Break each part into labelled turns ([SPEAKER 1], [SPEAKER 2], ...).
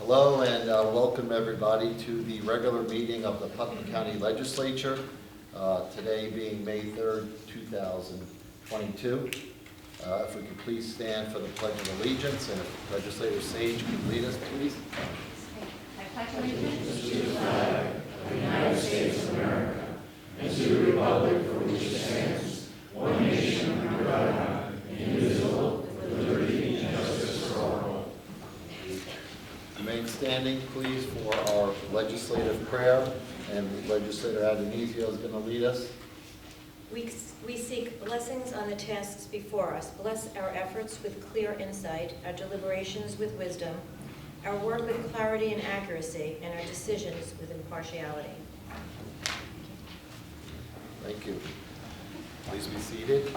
[SPEAKER 1] Hello and welcome everybody to the regular meeting of the Putnam County Legislature, today being May 3rd, 2022. If we could please stand for the Pledge of Allegiance, and if Legislator Sage could lead us, please.
[SPEAKER 2] I pledge allegiance to the flag of the United States of America and to the republic for which it stands, one nation under God, indivisible, with liberty and justice for all.
[SPEAKER 1] Remain standing, please, for our legislative prayer, and Legislator Adonisio is going to lead us.
[SPEAKER 3] We seek blessings on the tasks before us. Bless our efforts with clear insight, our deliberations with wisdom, our work with clarity and accuracy, and our decisions with impartiality.
[SPEAKER 1] Thank you. Please be seated.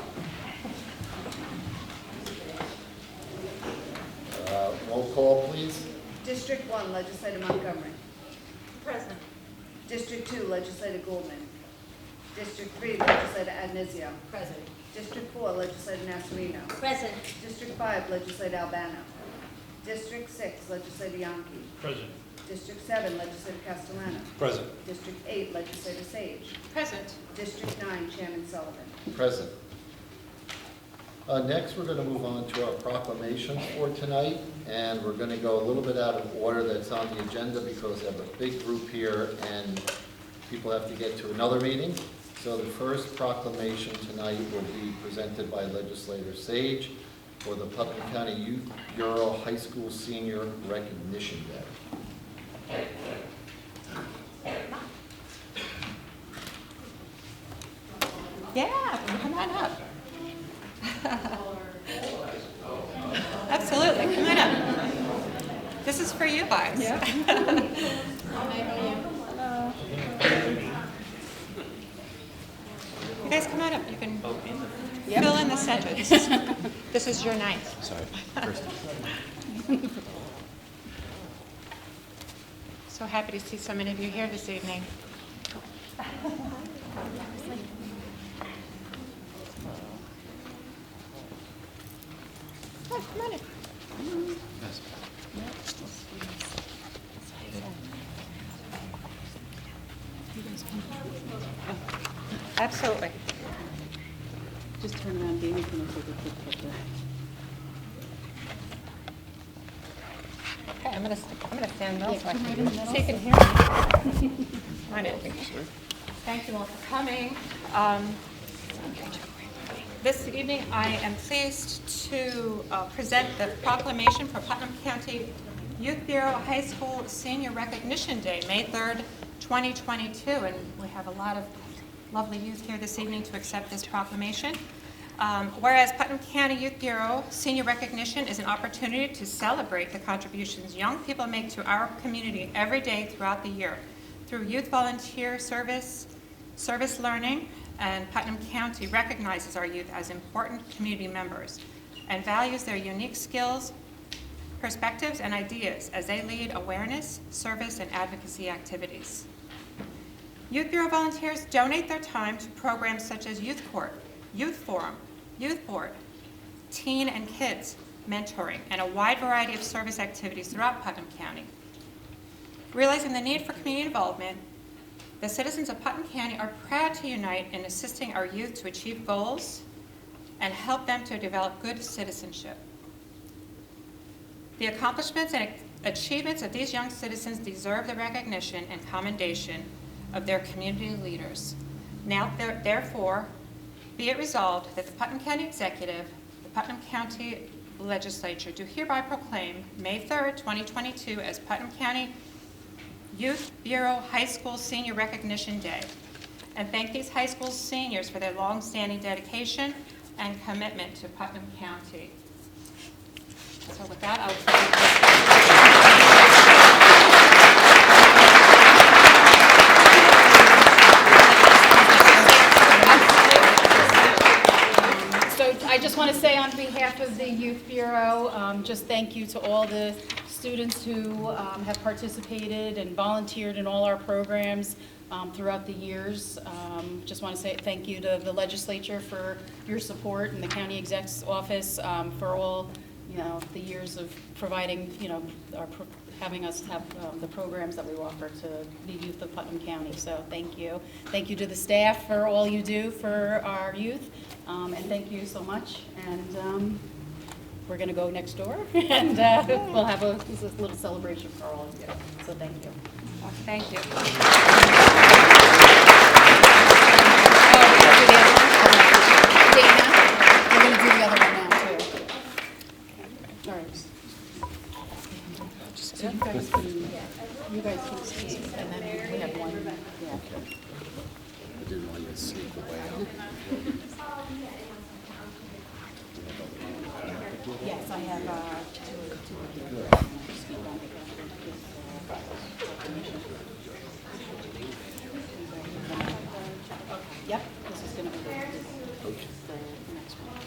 [SPEAKER 1] Roll call, please.
[SPEAKER 4] District 1, Legislator Montgomery.
[SPEAKER 3] Present.
[SPEAKER 4] District 2, Legislator Goldman. District 3, Legislator Adonisio.
[SPEAKER 3] Present.
[SPEAKER 4] District 4, Legislator Nasarino.
[SPEAKER 3] Present.
[SPEAKER 4] District 5, Legislator Albano. District 6, Legislator Yonke.
[SPEAKER 5] Present.
[SPEAKER 4] District 7, Legislator Castellano.
[SPEAKER 5] Present.
[SPEAKER 4] District 8, Legislator Sage.
[SPEAKER 3] Present.
[SPEAKER 4] District 9, Chairman Sullivan.
[SPEAKER 1] Present. Next, we're going to move on to our proclamation for tonight, and we're going to go a little bit out of order that's on the agenda because we have a big group here and people have to get to another meeting. So the first proclamation tonight will be presented by Legislator Sage for the Putnam County Youth Bureau High School Senior Recognition Day.
[SPEAKER 6] Yeah, come on up. Absolutely, come on up. This is for you guys. Yeah. You guys come on up. You can fill in the center. This is your night.
[SPEAKER 5] Sorry. First.
[SPEAKER 6] So happy to see so many of you here this evening. Come on in.
[SPEAKER 5] Yes.
[SPEAKER 6] Absolutely.
[SPEAKER 7] Just turn around, Dana, can I take a quick picture?
[SPEAKER 6] Okay, I'm gonna stand well so I
[SPEAKER 7] come
[SPEAKER 6] can
[SPEAKER 7] right in the middle.
[SPEAKER 6] so you can hear me. Come on in. Thank you all for coming. This evening, I am pleased to present the proclamation for Putnam County Youth Bureau High School Senior Recognition Day, May 3rd, 2022, and we have a lot of lovely youth here this evening to accept this proclamation. Whereas Putnam County Youth Bureau Senior Recognition is an opportunity to celebrate the contributions young people make to our community every day throughout the year through youth volunteer service learning, and Putnam County recognizes our youth as important community members and values their unique skills, perspectives, and ideas as they lead awareness, service, and advocacy activities. Youth Bureau volunteers donate their time to programs such as Youth Court, Youth Forum, Youth Board, Teen and Kids mentoring, and a wide variety of service activities throughout Putnam County. Realizing the need for community involvement, the citizens of Putnam County are proud to unite in assisting our youth to achieve goals and help them to develop good citizenship. The accomplishments and achievements of these young citizens deserve the recognition and commendation of their community leaders. Now, therefore, be it resolved that the Putnam County Executive, the Putnam County Legislature do hereby proclaim May 3rd, 2022 as Putnam County Youth Bureau High School Senior Recognition Day, and thank these high school seniors for their long-standing dedication and commitment to Putnam County. So with that,
[SPEAKER 7] So I just want to say on behalf of the Youth Bureau, just thank you to all the students who have participated and volunteered in all our programs throughout the years. Just want to say thank you to the legislature for your support and the county exec's office for all, the years of providing, having us have the programs that we offer to the youth of Putnam County. So thank you. Thank you to the staff for all you do for our youth, and thank you so much. And we're going to go next door, and we'll have a little celebration for all of you. So thank you.
[SPEAKER 6] Thank you.
[SPEAKER 7] Dana, we're going to do the other one now, too. All right. So you guys can speak, and then we have one. Yeah.
[SPEAKER 1] I didn't want you to sneak away.
[SPEAKER 7] Yes, I have two. Yep, this is going to be the next one.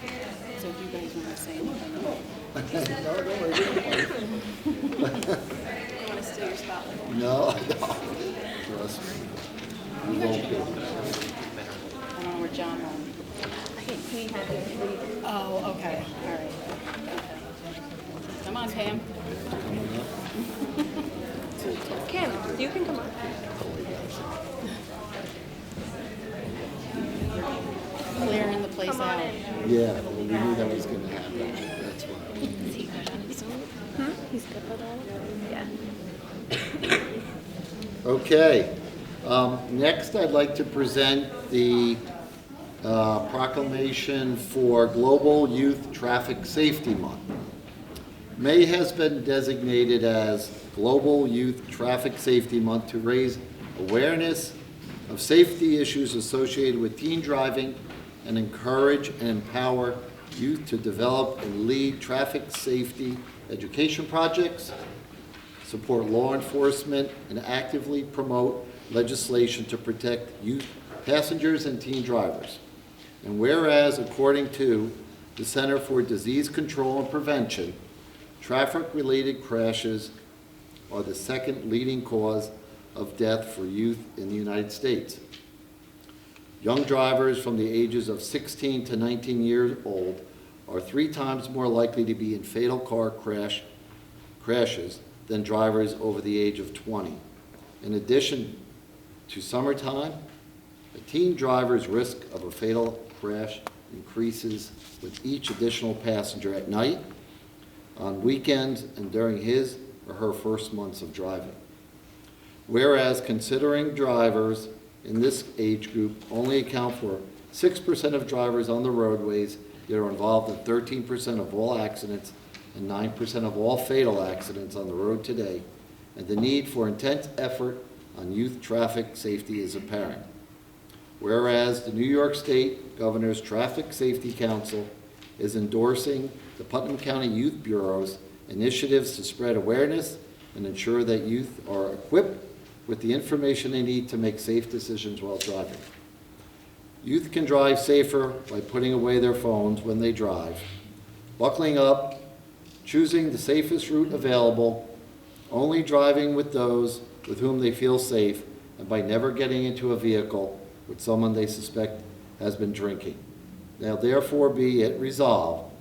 [SPEAKER 7] So if you guys want to say anything. You want to steal your spotlight?
[SPEAKER 1] No, trust me. We won't be.
[SPEAKER 7] I don't know where John went. He had to leave. Oh, okay, all right. Come on, Pam.
[SPEAKER 3] Kim, you can come on.
[SPEAKER 7] Clearing the place out.
[SPEAKER 1] Yeah, well, we knew that was going to happen. That's why.
[SPEAKER 3] Is he good on his own? He's good with all of it? Yeah.
[SPEAKER 1] Okay. Next, I'd like to present the proclamation for Global Youth Traffic Safety Month. May has been designated as Global Youth Traffic Safety Month to raise awareness of safety issues associated with teen driving and encourage and empower youth to develop and lead traffic safety education projects, support law enforcement, and actively promote legislation to protect youth passengers and teen drivers. And whereas, according to the Center for Disease Control and Prevention, traffic-related crashes are the second leading cause of death for youth in the United States. Young drivers from the ages of 16 to 19 years old are 3 times more likely to be in fatal car crashes than drivers over the age of 20. In addition to summertime, a teen driver's risk of a fatal crash increases with each additional passenger at night, on weekends, and during his or her first months of driving. Whereas considering drivers in this age group only account for 6% of drivers on the roadways, they are involved in 13% of all accidents and 9% of all fatal accidents on the road today, and the need for intense effort on youth traffic safety is apparent. Whereas the New York State Governor's Traffic Safety Council is endorsing the Putnam County Youth Bureau's initiatives to spread awareness and ensure that youth are equipped with the information they need to make safe decisions while driving. Youth can drive safer by putting away their phones when they drive, buckling up, choosing the safest route available, only driving with those with whom they feel safe, and by never getting into a vehicle with someone they suspect has been drinking. Now therefore be it resolved,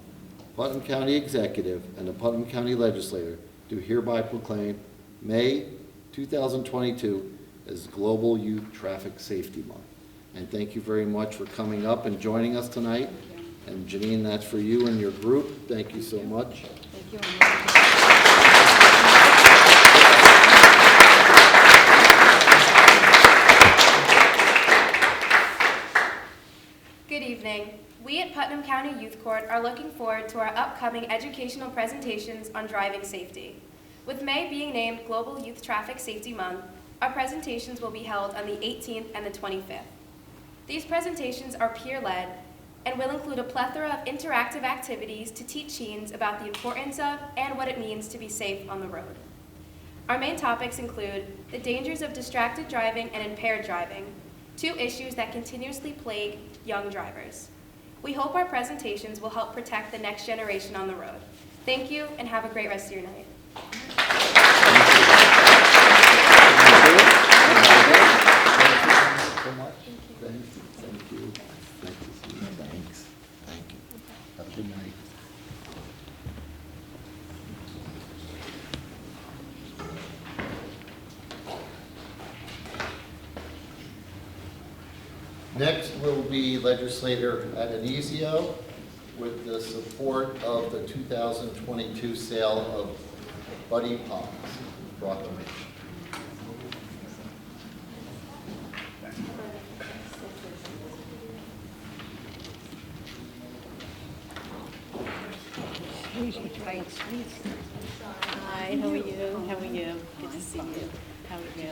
[SPEAKER 1] Putnam County Executive and the Putnam County Legislature do hereby proclaim May 2022 as Global Youth Traffic Safety Month. And thank you very much for coming up and joining us tonight. And Janine, that's for you and your group. Thank you so much.
[SPEAKER 7] Thank you.
[SPEAKER 8] Good evening. We at Putnam County Youth Court are looking forward to our upcoming educational presentations on driving safety. With May being named Global Youth Traffic Safety Month, our presentations will be held on the 18th and the 25th. These presentations are peer-led and will include a plethora of interactive activities to teach teens about the importance of and what it means to be safe on the road. Our main topics include the dangers of distracted driving and impaired driving, 2 issues that continuously plague young drivers. We hope our presentations will help protect the next generation on the road. Thank you, and have a great rest of your night.
[SPEAKER 1] Thank you so much. Thank you. Thanks. Thank you. Have a good night. Next will be legislator Adonisio with the support of the 2022 sale of Buddy Pops proclamation.
[SPEAKER 3] Hi, how are you? How are you? Good to see you. How are you?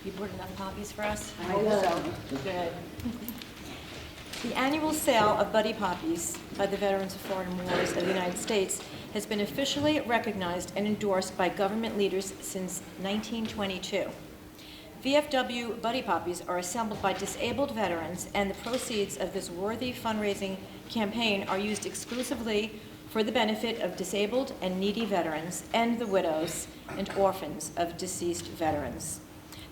[SPEAKER 3] You brought enough poppies for us? I hope so. Good. The annual sale of Buddy Poppies by the Veterans of Foreign Wars of the United States has been officially recognized and endorsed by government leaders since 1922. VFW Buddy Poppies are assembled by disabled veterans, and the proceeds of this worthy fundraising campaign are used exclusively for the benefit of disabled and needy veterans and the widows and orphans of deceased veterans.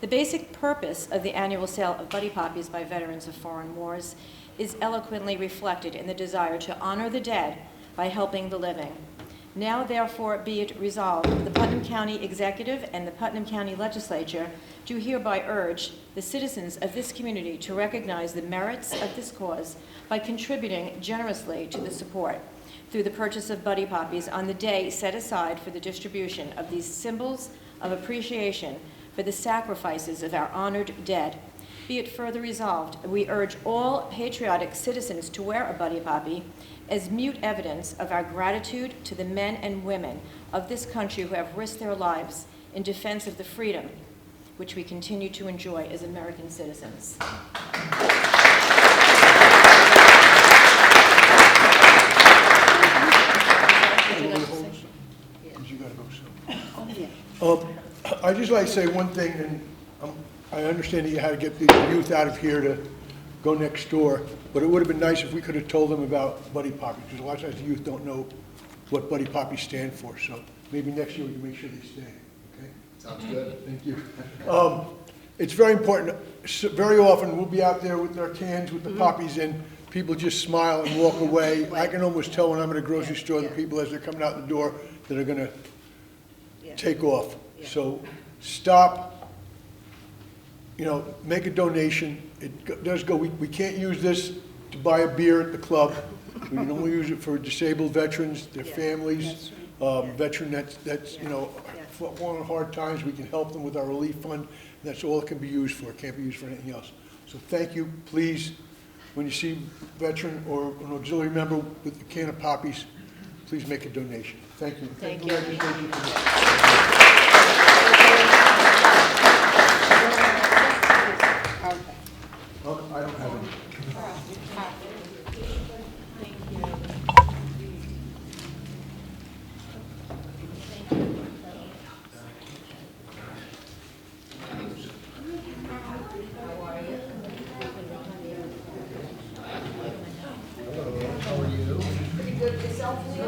[SPEAKER 3] The basic purpose of the annual sale of Buddy Poppies by Veterans of Foreign Wars is eloquently reflected in the desire to honor the dead by helping the living. Now, therefore, be it resolved, the Putnam County Executive and the Putnam County Legislature do hereby urge the citizens of this community to recognize the merits of this cause by contributing generously to the support through the purchase of Buddy Poppies on the day set aside for the distribution of these symbols of appreciation for the sacrifices of our honored dead. Be it further resolved, we urge all patriotic citizens to wear a Buddy Poppy as mute evidence of our gratitude to the men and women of this country who have risked their lives in defense of the freedom which we continue to enjoy as American citizens.
[SPEAKER 9] I'd just like to say one thing, and I understand that you had to get the youth out of here to go next door, but it would have been nice if we could have told them about Buddy Poppies, because a lot of times the youth don't know what Buddy Poppies stand for, so maybe next year we can make sure they stay, okay?
[SPEAKER 1] Sounds good.
[SPEAKER 9] Thank you. It's very important. So very often we'll be out there with our cans with the poppies and people just smile and walk away. I can almost tell when I'm at a grocery store, the people as they're coming out the door that are going to take off. So stop, make a donation. It does go, we can't use this to buy a beer at the club. We can only use it for disabled veterans, their families, veteran that's fallen on hard times. We can help them with our relief fund. That's all it can be used for. It can't be used for anything else. So thank you. Please, when you see a veteran or an auxiliary member with a can of poppies, please make a donation. Thank you.
[SPEAKER 3] Thank you.
[SPEAKER 9] I don't have any.
[SPEAKER 1] How are you?
[SPEAKER 4] Pretty good yourself, Leo?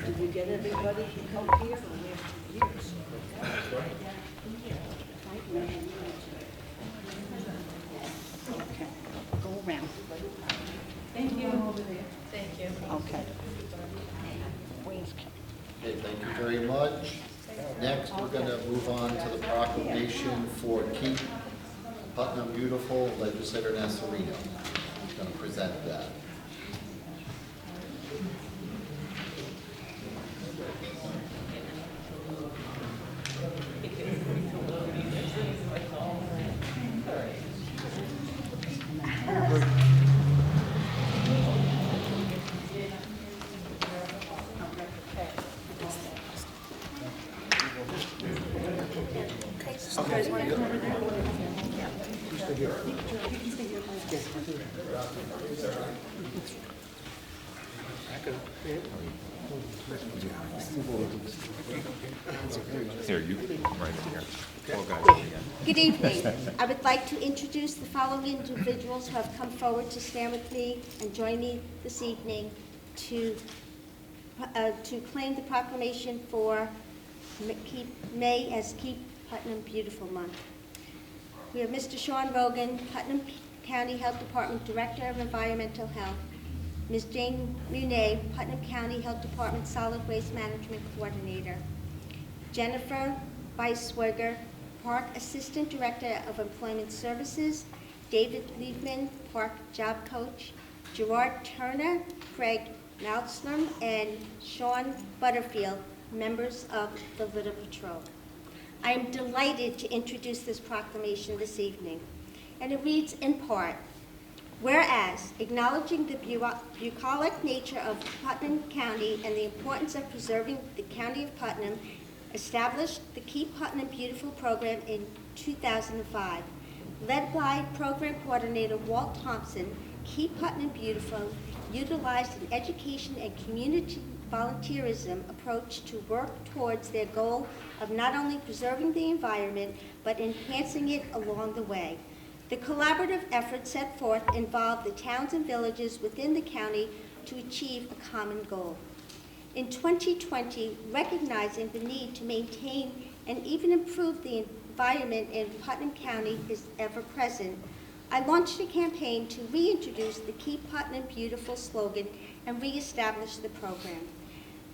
[SPEAKER 4] Did you get everybody to come here for years?
[SPEAKER 10] Okay, go around.
[SPEAKER 3] Thank you. Thank you.
[SPEAKER 10] Okay. Where's Kim?
[SPEAKER 1] Okay, thank you very much. Next, we're going to move on to the proclamation for Keep Putnam Beautiful. Legislator Nasarino is going to present that.
[SPEAKER 5] Here, you, right here. Four guys again.
[SPEAKER 11] Good evening. I would like to introduce the following individuals who have come forward to stand with me and join me this evening to claim the proclamation for May as Keep Putnam Beautiful Month. We have Mr. Sean Rogan, Putnam County Health Department Director of Environmental Health, Ms. Jane Munay, Putnam County Health Department Solid Waste Management Coordinator, Jennifer Weiswerger, Park Assistant Director of Employment Services, David Liebman, Park Job Coach, Gerard Turner, Craig Malstrom, and Sean Butterfield, members of the Litter Patrol. I am delighted to introduce this proclamation this evening, and it reads in part, whereas acknowledging the bucolic nature of Putnam County and the importance of preserving the County of Putnam, established the Keep Putnam Beautiful program in 2005. Led by Program Coordinator Walt Thompson, Keep Putnam Beautiful utilized an education and community volunteerism approach to work towards their goal of not only preserving the environment, but enhancing it along the way. The collaborative effort set forth involved the towns and villages within the county to achieve a common goal. In 2020, recognizing the need to maintain and even improve the environment in Putnam County is ever present, I launched a campaign to reintroduce the Keep Putnam Beautiful slogan and reestablish the program.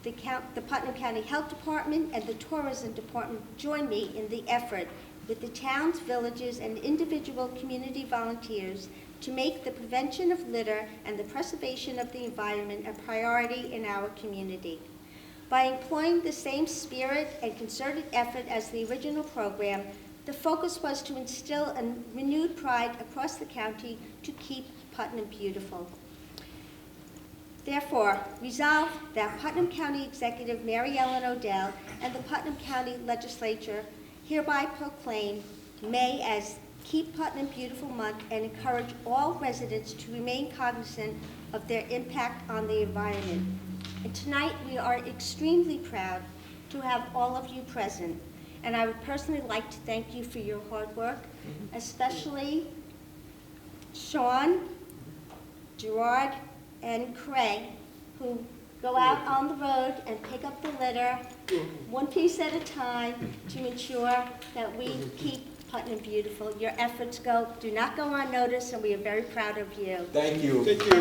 [SPEAKER 11] The Putnam County Health Department and the Tourism Department joined me in the effort with the towns, villages, and individual community volunteers to make the prevention of litter and the preservation of the environment a priority in our community. By employing the same spirit and concerted effort as the original program, the focus was to instill a renewed pride across the county to keep Putnam beautiful. Therefore, resolve that Putnam County Executive Mary Ellen Odell and the Putnam County Legislature hereby proclaim May as Keep Putnam Beautiful Month and encourage all residents to remain cognizant of their impact on the environment. And tonight we are extremely proud to have all of you present. And I would personally like to thank you for your hard work, especially Sean, Gerard, and Craig, who go out on the road and pick up the litter one piece at a time to ensure that we keep Putnam beautiful. Your efforts do not go unnoticed, and we are very proud of you.
[SPEAKER 12] Thank you.
[SPEAKER 11] Thank you.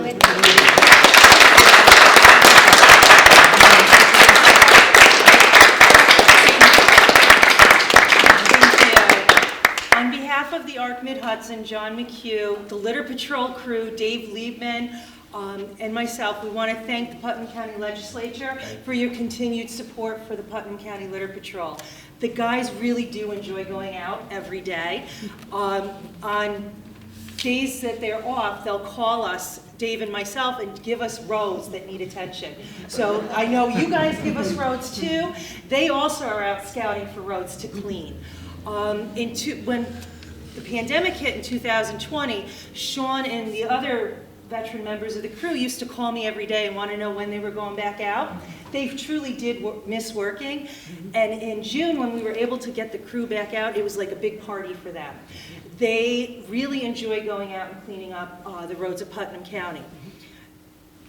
[SPEAKER 13] On behalf of the ARC Mid-Hudson, John McHugh, the Litter Patrol crew, Dave Liebman, and myself, we want to thank the Putnam County Legislature for your continued support for the Putnam County Litter Patrol. The guys really do enjoy going out every day. On days that they're off, they'll call us, Dave and myself, and give us roads that need attention. So I know you guys give us roads too. They also are out scouting for roads to clean. When the pandemic hit in 2020, Sean and the other veteran members of the crew used to call me every day and want to know when they were going back out. They truly did miss working. And in June, when we were able to get the crew back out, it was like a big party for them. They really enjoy going out and cleaning up the roads of Putnam County.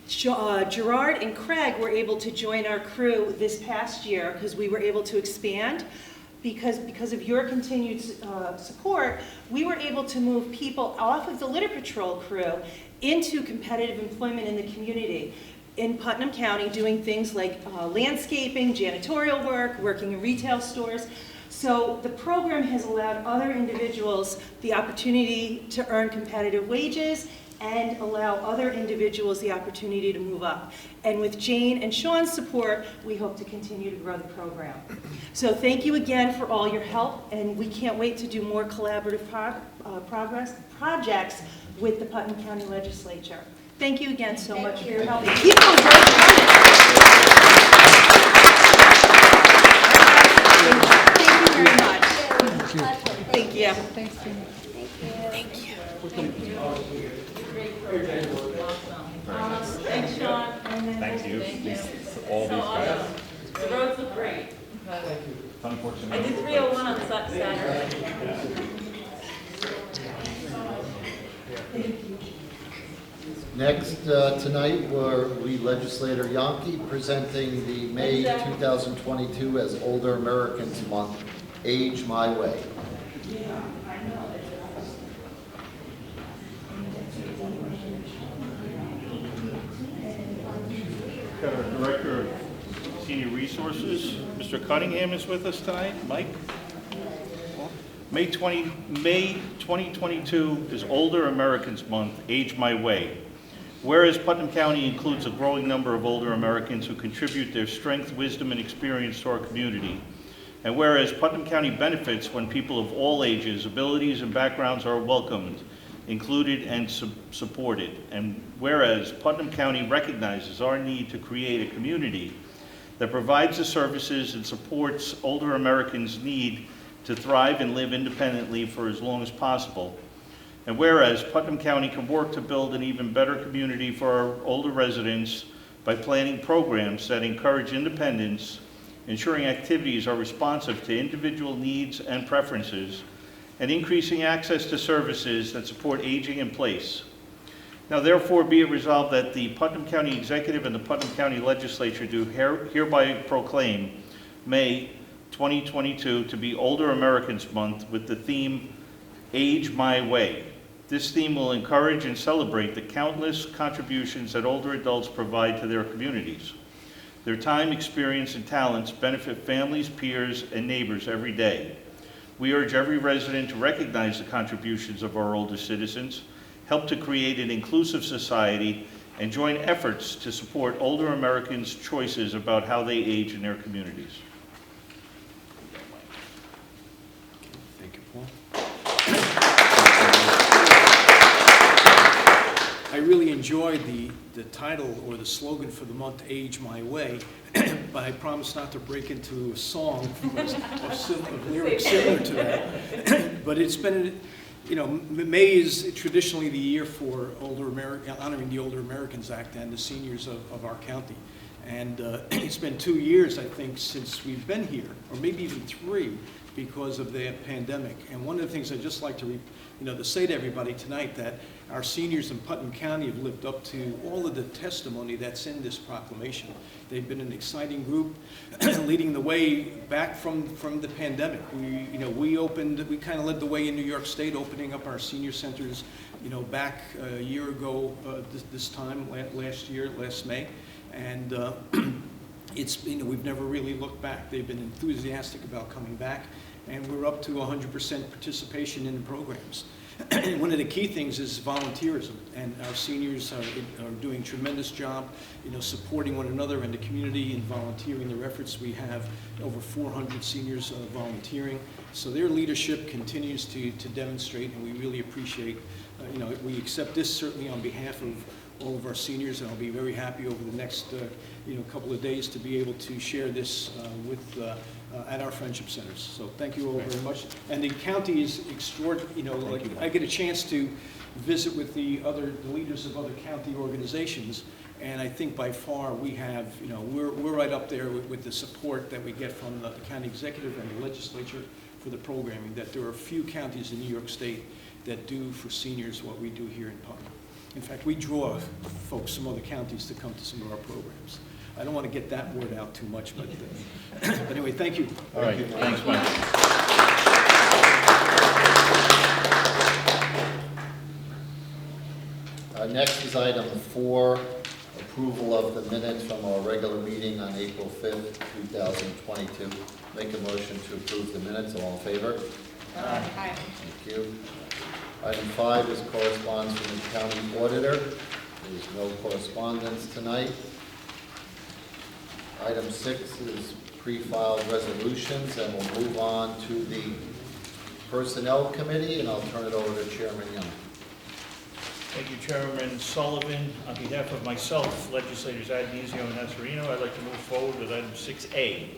[SPEAKER 13] Gerard and Craig were able to join our crew this past year because we were able to expand. Because of your continued support, we were able to move people off of the Litter Patrol crew into competitive employment in the community in Putnam County, doing things like landscaping, janitorial work, working in retail stores. So the program has allowed other individuals the opportunity to earn competitive wages and allow other individuals the opportunity to move up. And with Jane and Sean's support, we hope to continue to grow the program. So thank you again for all your help, and we can't wait to do more collaborative projects with the Putnam County Legislature. Thank you again so much for your help. Keep those roads running. Thank you very much. Thank you.
[SPEAKER 6] Thanks, Jean.
[SPEAKER 13] Thank you.
[SPEAKER 6] Thanks, Sean.
[SPEAKER 5] Thank you. All these guys.
[SPEAKER 14] The roads look great.
[SPEAKER 5] It's unfortunate.
[SPEAKER 14] I did 301 on Saturday.
[SPEAKER 1] Next tonight were Legislator Yonke presenting the May 2022 as Older Americans Month, Age My Way.
[SPEAKER 15] Director of
[SPEAKER 12] Senior Resources. Mr. Cunningham is with us tonight. Mike? May 2022 is Older Americans Month, Age My Way. Whereas Putnam County includes a growing number of older Americans who contribute their strength, wisdom, and experience to our community. And whereas Putnam County benefits when people of all ages, abilities, and backgrounds are welcomed, included, and supported. And whereas Putnam County recognizes our need to create a community that provides the services and supports older Americans' need to thrive and live independently for as long as possible. And whereas Putnam County can work to build an even better community for our older residents by planning programs that encourage independence, ensuring activities are responsive to individual needs and preferences, and increasing access to services that support aging in place. Now therefore be it resolved that the Putnam County Executive and the Putnam County Legislature do hereby proclaim May 2022 to be Older Americans Month with the theme, Age My Way. This theme will encourage and celebrate the countless contributions that older adults provide to their communities. Their time, experience, and talents benefit families, peers, and neighbors every day. We urge every resident to recognize the contributions of our older citizens, help to create an inclusive society, and join efforts to support older Americans' choices about how they age in their communities.
[SPEAKER 15] Thank you, Paul. I really enjoyed the title or the slogan for the month, Age My Way, but I promise not to break into a song of lyrics similar to that. But it's been, you know, May is traditionally the year for honoring the Older Americans Act and the seniors of our county. And it's been 2 years, I think, since we've been here, or maybe even 3, because of the pandemic. And one of the things I'd just like to, to say to everybody tonight, that our seniors in Putnam County have lived up to all of the testimony that's in this proclamation. They've been an exciting group, leading the way back from the pandemic. We kind of led the way in New York State, opening up our senior centers, back a year ago this time, last May. And we've never really looked back. They've been enthusiastic about coming back, and we're up to 100% participation in the programs. One of the key things is volunteerism, and our seniors are doing a tremendous job, supporting one another in the community and volunteering their efforts. We have over 400 seniors volunteering, so their leadership continues to demonstrate, and we really appreciate. We accept this certainly on behalf of all of our seniors, and I'll be very happy over the next couple of days to be able to share this at our friendship centers. So thank you all very much. And the county is extraordinary. I get a chance to visit with the leaders of other county organizations, and I think by far we have, we're right up there with the support that we get from the county executive and the legislature for the programming. That there are few counties in New York State that do for seniors what we do here in Putnam. In fact, we draw folks from other counties to come to some of our programs. I don't want to get that word out too much, but anyway, thank you.
[SPEAKER 12] All right, thanks, Mike.
[SPEAKER 1] Next is item 4, approval of the minutes from our regular meeting on April 5th, 2022. Make a motion to approve the minutes. All in favor?
[SPEAKER 6] Aye.
[SPEAKER 1] Thank you. Item 5 is correspondence from the county auditor. There's no correspondence tonight. Item 6 is pre-filed resolutions, and we'll move on to the Personnel Committee, and I'll turn it over to Chairman Young.
[SPEAKER 12] Thank you, Chairman Sullivan. On behalf of myself, legislators Addonizio and Nasarino, I'd like to move forward with item 6A.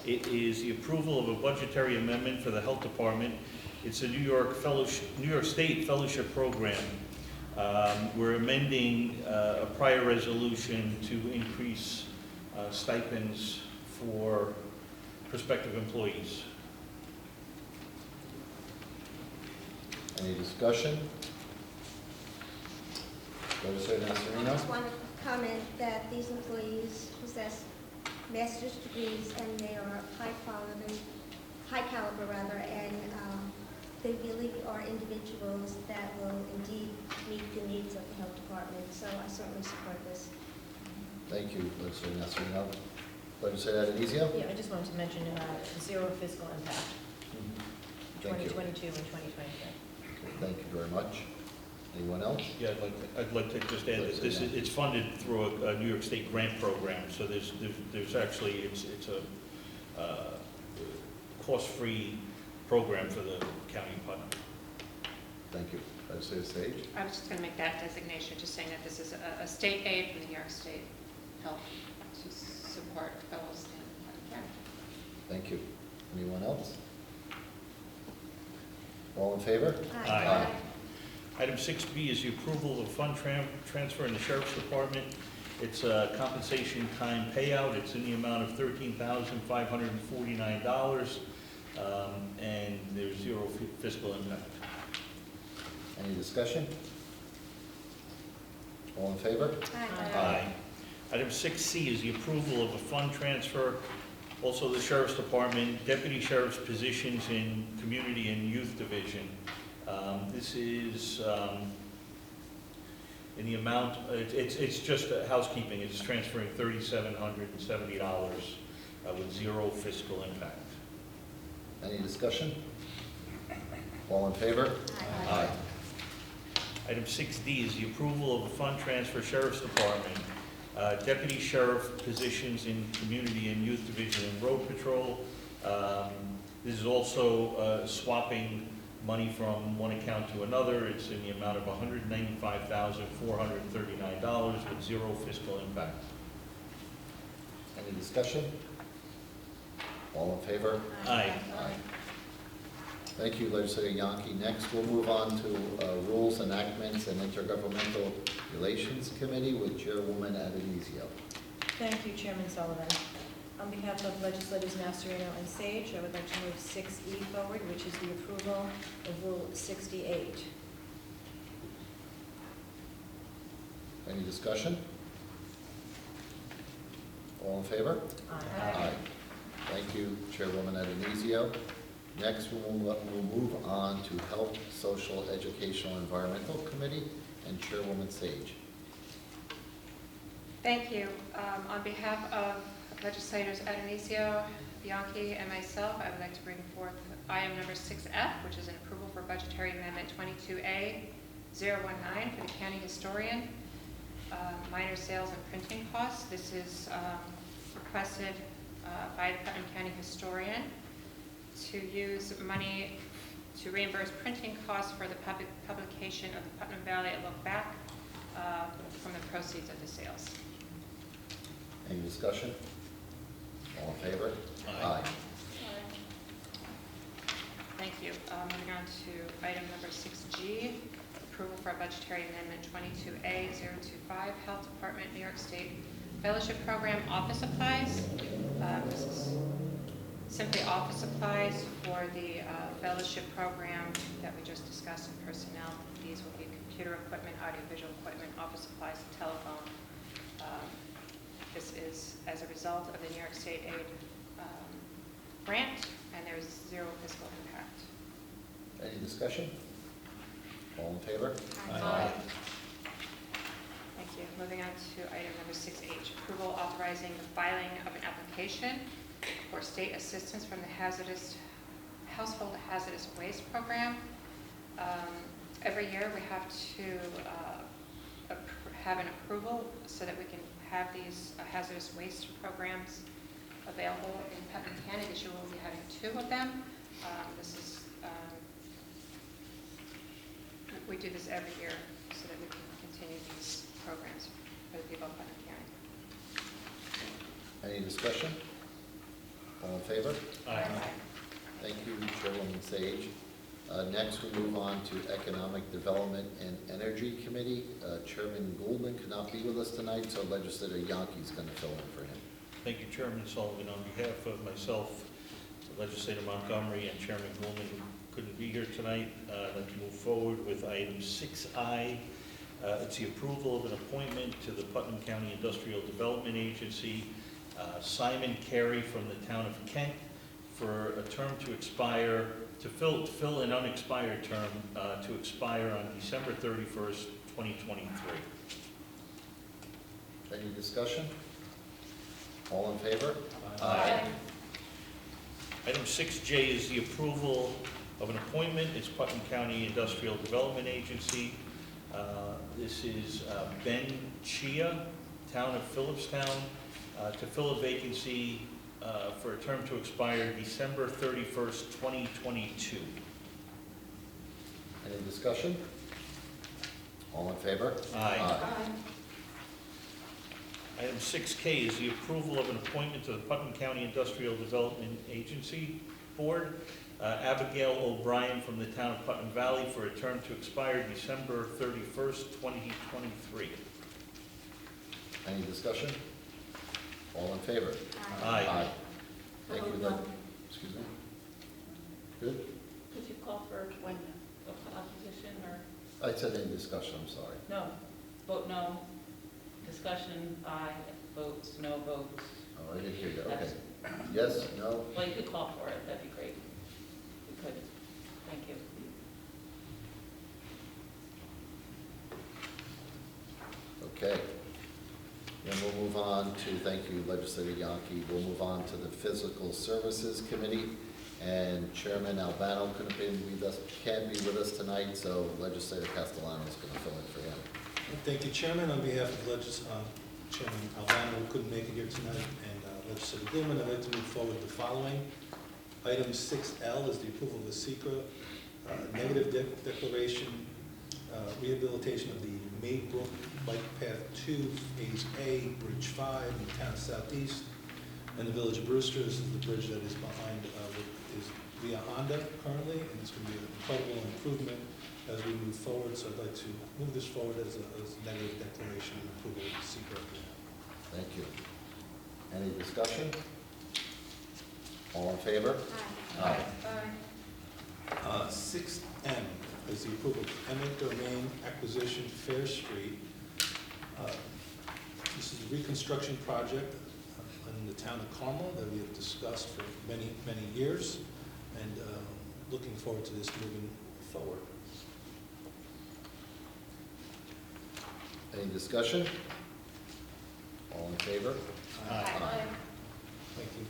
[SPEAKER 12] It is the approval of a budgetary amendment for the Health Department. It's a New York State Fellowship Program. We're amending a prior resolution to increase stipends for prospective employees.
[SPEAKER 1] Any discussion? Legislator Nasarino?
[SPEAKER 11] I just want to comment that these employees possess master's degrees and they are high caliber, and they really are individuals that will indeed meet the needs of the health department. So I certainly support this.
[SPEAKER 1] Thank you, Legislator Nasarino. Legislator Adenizio?
[SPEAKER 3] Yeah, I just wanted to mention zero fiscal impact,
[SPEAKER 1] Thank you.
[SPEAKER 3] 2022 and 2023.
[SPEAKER 1] Okay, thank you very much. Anyone else?
[SPEAKER 12] Yeah, I'd like to just add that this is, it's funded through a New York State grant program, so there's actually, it's a cost-free program for the county of Putnam.
[SPEAKER 1] Thank you. Legislator Sage?
[SPEAKER 6] I was just going to make that designation, just saying that this is a state aid from the New York State Health to support fellows in Putnam County.
[SPEAKER 1] Thank you. Anyone else? All in favor?
[SPEAKER 12] Aye. Item 6B is the approval of fund transfer in the Sheriff's Department. It's a compensation time payout. It's in the amount of $13,549, and there's zero fiscal impact.
[SPEAKER 1] Any discussion? All in favor?
[SPEAKER 12] Aye. Item 6C is the approval of a fund transfer, also the Sheriff's Department, Deputy Sheriff's positions in Community and Youth Division. This is in the amount, it's just housekeeping. It's transferring $3,770 with zero fiscal impact.
[SPEAKER 1] Any discussion? All in favor? Aye.
[SPEAKER 12] Item 6D is the approval of a fund transfer, Sheriff's Department, Deputy Sheriff positions in Community and Youth Division and Road Patrol. This is also swapping money from one account to another. It's in the amount of $195,439 with zero fiscal impact.
[SPEAKER 1] Any discussion? All in favor?
[SPEAKER 12] Aye.
[SPEAKER 1] Aye. Thank you, Legislator Yonke. Next, we'll move on to Rules, Enactments, and Intergovernmental Relations Committee with Chairwoman Adenizio.
[SPEAKER 3] Thank you, Chairman Sullivan. On behalf of Legislators Masterino and Sage, I would like to move 6E forward, which is the approval of Rule 68.
[SPEAKER 1] Any discussion? All in favor? Aye. Thank you, Chairwoman Adenizio. Next, we'll move on to Health, Social, Educational, Environmental Committee and Chairwoman Sage.
[SPEAKER 6] Thank you. On behalf of Legislators Adenizio, Bianchi, and myself, I would like to bring forth item number 6F, which is an approval for Budgetary Amendment 22A-019 for the County Historian, minor sales and printing costs. This is requested by the Putnam County Historian to use money to reimburse printing costs for the publication of the Putnam Valley at Look Back from the proceeds of the sales.
[SPEAKER 1] Any discussion? All in favor?
[SPEAKER 12] Aye.
[SPEAKER 6] Thank you. Moving on to item number 6G, approval for a budgetary amendment 22A-025, Health Department, New York State Fellowship Program office supplies. This is simply office supplies for the fellowship program that we just discussed in personnel. These will be computer equipment, audiovisual equipment, office supplies, and telephone. This is as a result of the New York State Aid grant, and there is zero fiscal impact.
[SPEAKER 1] Any discussion? All in favor?
[SPEAKER 6] Aye. Thank you. Moving on to item number 6H, approval authorizing the filing of an application for state assistance from the Household Hazardous Waste Program. Every year we have to have an approval so that we can have these hazardous waste programs available in Putnam County. This year we'll be having 2 of them. We do this every year so that we can continue these programs for the people of Putnam County.
[SPEAKER 1] Any discussion? All in favor?
[SPEAKER 12] Aye.
[SPEAKER 1] Thank you, Chairwoman Sage. Next, we move on to Economic Development and Energy Committee. Chairman Goldman could not be with us tonight, so Legislator Yonke is going to fill in for him.
[SPEAKER 12] Thank you, Chairman Sullivan. On behalf of myself, Legislator Montgomery, and Chairman Goldman, who couldn't be here tonight, I'd like to move forward with item 6I. It's the approval of an appointment to the Putnam County Industrial Development Agency, Simon Carey from the town of Kent, for a term to expire, to fill an unexpired term to expire on December 31st, 2023.
[SPEAKER 1] Any discussion? All in favor?
[SPEAKER 12] Aye. Item 6J is the approval of an appointment. It's Putnam County Industrial Development Agency. This is Ben Chia, Town of Phillipstown, to fill a vacancy for a term to expire December 31st, 2022.
[SPEAKER 1] Any discussion? All in favor?
[SPEAKER 12] Aye. Item 6K is the approval of an appointment to the Putnam County Industrial Development Agency Board. Abigail O'Brien from the town of Putnam Valley for a term to expire December 31st, 2023.
[SPEAKER 1] Any discussion? All in favor?
[SPEAKER 12] Aye.
[SPEAKER 1] Thank you, excuse me? Good?
[SPEAKER 14] Could you call for when opposition or,
[SPEAKER 1] I said any discussion, I'm sorry.
[SPEAKER 14] no, vote no, discussion, aye, votes, no votes.
[SPEAKER 1] Oh, I didn't hear you, okay. Yes, no?
[SPEAKER 14] Well, you could call for it, that'd be great. You could, thank you.
[SPEAKER 1] Okay. Then we'll move on to, thank you, Legislator Yonke. We'll move on to the Physical Services Committee. And Chairman Albano couldn't be with us, can't be with us tonight, so Legislator Castellano is going to fill in for him.
[SPEAKER 16] Thank you, Chairman. On behalf of Chairman Albano, who couldn't make it here tonight, and Legislator Gilman, I'd like to move forward the following. Item 6L is the approval of the SECRA negative declaration, rehabilitation of the Maybrook Bike Path 2, Phase A, Bridge 5, in the town of Southeast, and the Village of Brewster. This is the bridge that is behind, is via Honda currently, and it's going to be an incredible improvement as we move forward. So I'd like to move this forward as a negative declaration and approval of the SECRA.
[SPEAKER 1] Thank you. Any discussion? All in favor? Aye.
[SPEAKER 16] 6M is the approval of eminent domain acquisition Fair Street. This is a reconstruction project in the town of Carmel that we have discussed for many, many years, and looking forward to this moving forward.
[SPEAKER 1] Any discussion? All in favor?
[SPEAKER 14] Aye.
[SPEAKER 16] Thank you.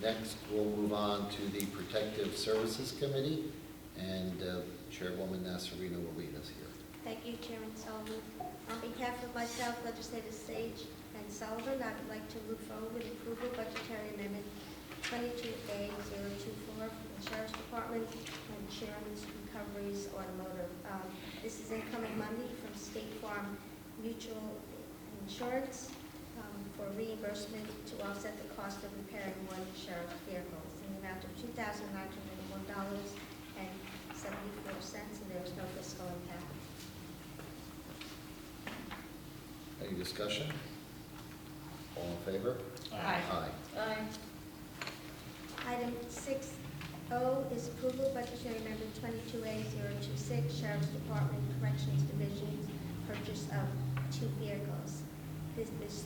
[SPEAKER 1] Next, we'll move on to the Protective Services Committee, and Chairwoman Nasarino will lead us here.
[SPEAKER 11] Thank you, Chairman Sullivan. On behalf of myself, Legislator Sage, and Sullivan, I would like to move forward with approval budgetary amendment 22A024 from the Sheriff's Department and Insurance Recoveries Automotive. This is incoming money from State Farm Mutual Insurance for reimbursement to offset the cost of repairing one sheriff's vehicle in the amount of $2,901.74, and there is no fiscal impact.
[SPEAKER 1] Any discussion? All in favor?
[SPEAKER 14] Aye.
[SPEAKER 1] Aye.
[SPEAKER 11] Item 6O is approval of budgetary amendment 22A026, Sheriff's Department Corrections Division, purchase of 2 vehicles. This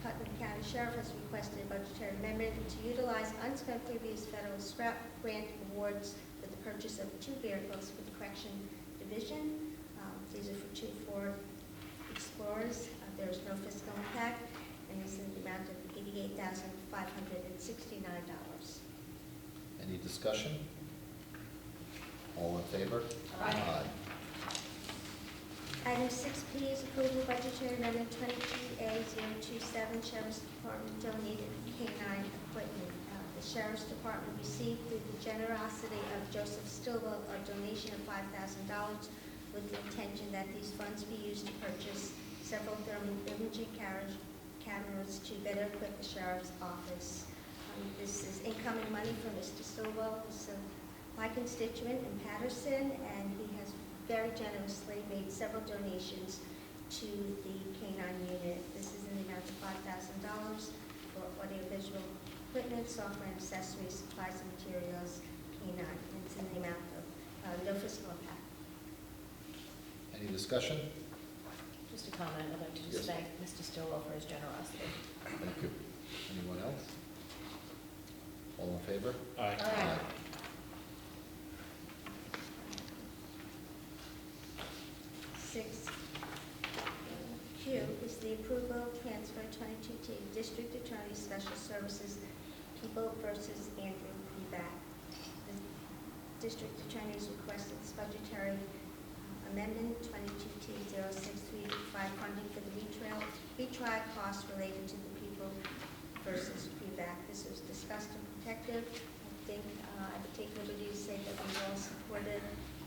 [SPEAKER 11] Putnam County Sheriff has requested a budgetary amendment to utilize unspent previous federal scrap grant awards for the purchase of 2 vehicles for the Correction Division. These are for 2 Ford Explorers. There is no fiscal impact, and this is in the amount of $88,569.
[SPEAKER 1] Any discussion? All in favor?
[SPEAKER 14] Aye.
[SPEAKER 11] Item 6P is approval of budgetary amendment 22A027, Sheriff's Department donated canine equipment. The Sheriff's Department received, through the generosity of Joseph Stilwell, a donation of $5,000 with the intention that these funds be used to purchase several thermal imaging cameras to better equip the Sheriff's Office. This is incoming money from Mr. Stilwell, who's my constituent in Patterson, and he has very generously made several donations to the canine unit. This is in the amount of $5,000 for audiovisual equipment, software and accessories, supplies and materials, canine. And it's in the amount of no fiscal impact.
[SPEAKER 1] Any discussion?
[SPEAKER 3] Just a comment, I'd like to just thank Mr. Stillwell for his generosity.
[SPEAKER 1] Thank you. Anyone else? All in favor?
[SPEAKER 12] Aye.
[SPEAKER 14] Aye.
[SPEAKER 11] 6Q is the approval of transfer 22T, District Attorney Special Services, People versus Andrew Feedback. The District Attorney has requested this budgetary amendment 22T063 to provide funding for the retrial costs related to the People versus Feedback. This was discussed and protective. I think I would take liberty to say that we all supported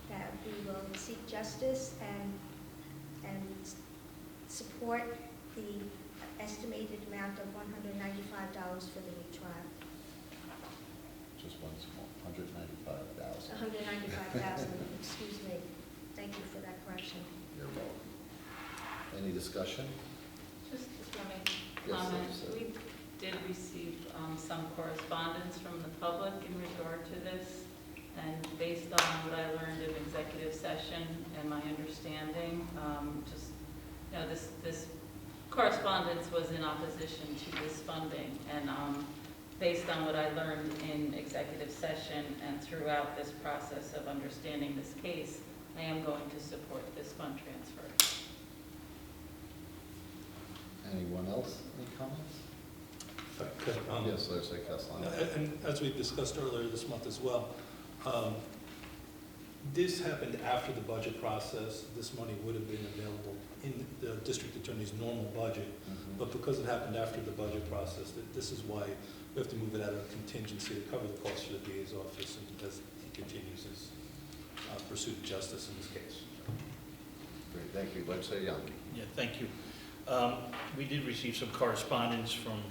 [SPEAKER 11] that we will seek justice and support the estimated amount of $195 for the retrial.
[SPEAKER 1] Just one small, 195,000.
[SPEAKER 11] 195,000, excuse me. Thank you for that correction.
[SPEAKER 1] You're welcome. Any discussion?
[SPEAKER 14] Just let me
[SPEAKER 1] Yes,
[SPEAKER 14] comment.
[SPEAKER 1] sir.
[SPEAKER 14] We did receive some correspondence from the public in regard to this, and based on what I learned in executive session and my understanding, just, you know, this correspondence was in opposition to this funding, and based on what I learned in executive session and throughout this process of understanding this case, I am going to support this fund transfer.
[SPEAKER 1] Anyone else? Any comments?
[SPEAKER 16] If I could,
[SPEAKER 1] Yes, Legislator Castellano.
[SPEAKER 16] And as we discussed earlier this month as well, this happened after the budget process. This money would have been available in the district attorney's normal budget, but because it happened after the budget process, this is why we have to move it out of contingency to cover the costs for the DA's office and as he continues his pursuit of justice in this case.
[SPEAKER 1] Great, thank you. Legislator Young.
[SPEAKER 12] Yeah, thank you. We did receive some correspondence from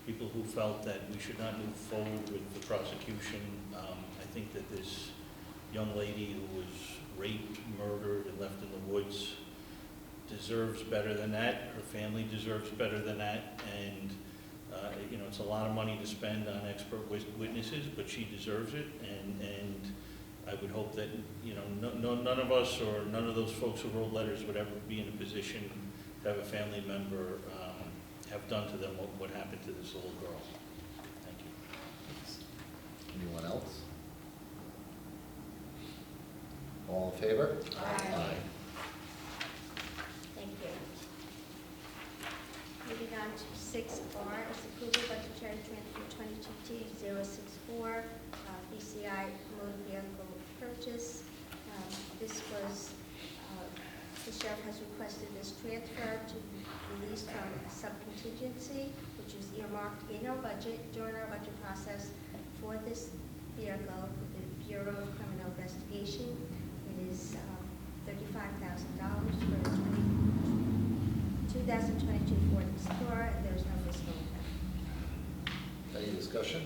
[SPEAKER 12] people who felt that we should not move forward with the prosecution. I think that this young lady who was raped, murdered, and left in the woods deserves better than that. Her family deserves better than that. And, you know, it's a lot of money to spend on expert witnesses, but she deserves it. And I would hope that, you know, none of us or none of those folks who wrote letters would ever be in a position to have a family member have done to them what happened to this little girl. Thank you.
[SPEAKER 1] Anyone else? All in favor?
[SPEAKER 11] Aye. Thank you. Moving on to 6R, is approval budgetary transfer 22T064, BCI motor vehicle purchase. This was, the sheriff has requested this transfer to be released from a sub-contingency, which was earmarked in our budget, during our budget process for this vehicle with the Bureau of Criminal Investigation. It is $35,000 for the 2022 Ford Explorer, and there's no fiscal impact.
[SPEAKER 1] Any discussion?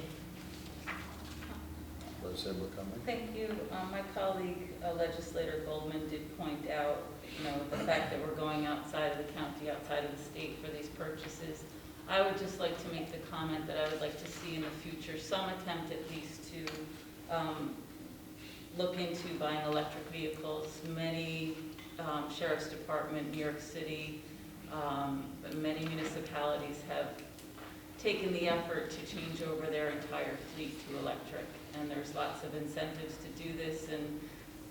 [SPEAKER 1] Legislator McCombie.
[SPEAKER 14] Thank you. My colleague, Legislator Goldman, did point out, you know, the fact that we're going outside of the county, outside of the state for these purchases. I would just like to make the comment that I would like to see in the future some attempt at least to look into buying electric vehicles. Many sheriff's department, New York City, many municipalities have taken the effort to change over their entire fleet to electric, and there's lots of incentives to do this, and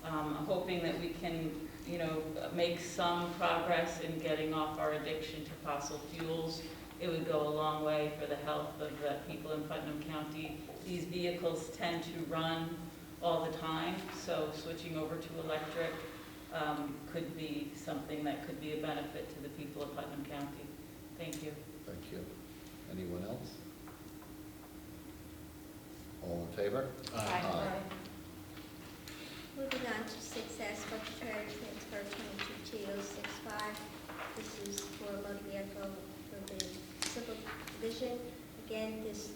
[SPEAKER 14] I'm hoping that we can, you know, make some progress in getting off our addiction to fossil fuels. It would go a long way for the health of the people in Putnam County. These vehicles tend to run all the time, so switching over to electric could be something that could be a benefit to the people of Putnam County. Thank you.
[SPEAKER 1] Thank you. Anyone else? All in favor?
[SPEAKER 14] Aye.
[SPEAKER 11] Moving on to 6S, budgetary transfer 22T065. This is for a motor vehicle for the civil division. Again, this